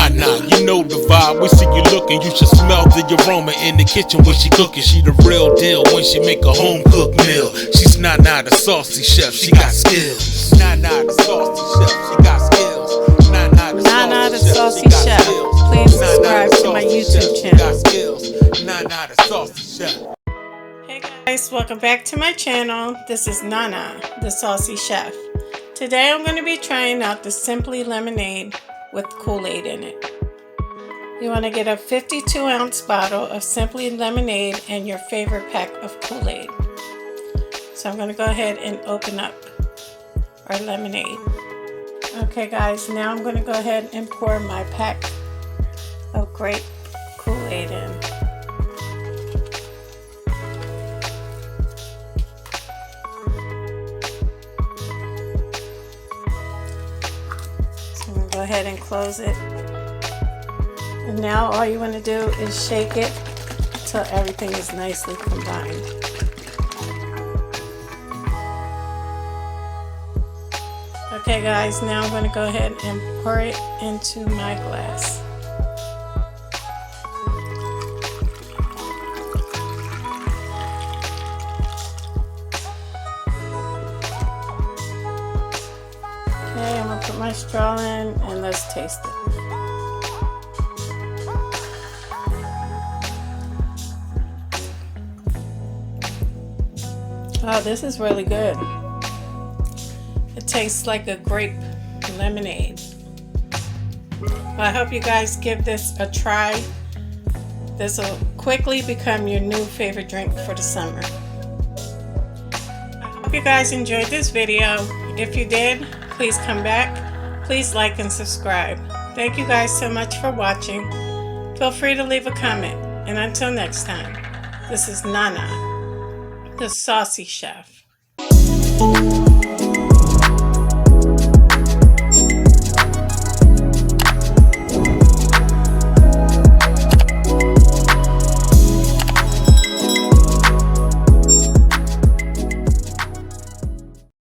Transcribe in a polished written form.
Nana, you know the vibe. We see you looking, you should smell the aroma in the kitchen when she cooking. She the real deal when she make a home cooked meal. She's Nana the saucy chef, she got skills. Nana the saucy chef, she got skills. Nana the Saucy Chef. Please subscribe to my YouTube channel. Nana the Saucy Chef. Hey guys, welcome back to my channel. This is Nana the Saucy Chef. Today I'm going to be trying out the Simply Lemonade with Kool-Aid in it. You want to get a 52-ounce bottle of Simply Lemonade and your favorite pack of Kool-Aid. So I'm going to go ahead and open up our lemonade. Okay guys, now I'm going to go ahead and pour my pack of Grape Kool-Aid in. So I'm going to go ahead and close it. And now all you want to do is shake it until everything is nicely combined. Okay guys, now I'm going to go ahead and pour it into my glass. Okay, I'm going to put my straw in and let's taste it. Wow, this is really good. It tastes like a grape lemonade. Well, I hope you guys give this a try. This will quickly become your new favorite drink for the summer. I hope you guys enjoyed this video. If you did, please come back. Please like and subscribe. Thank you guys so much for watching. Feel free to leave a comment. And until next time, this is Nana the Saucy Chef.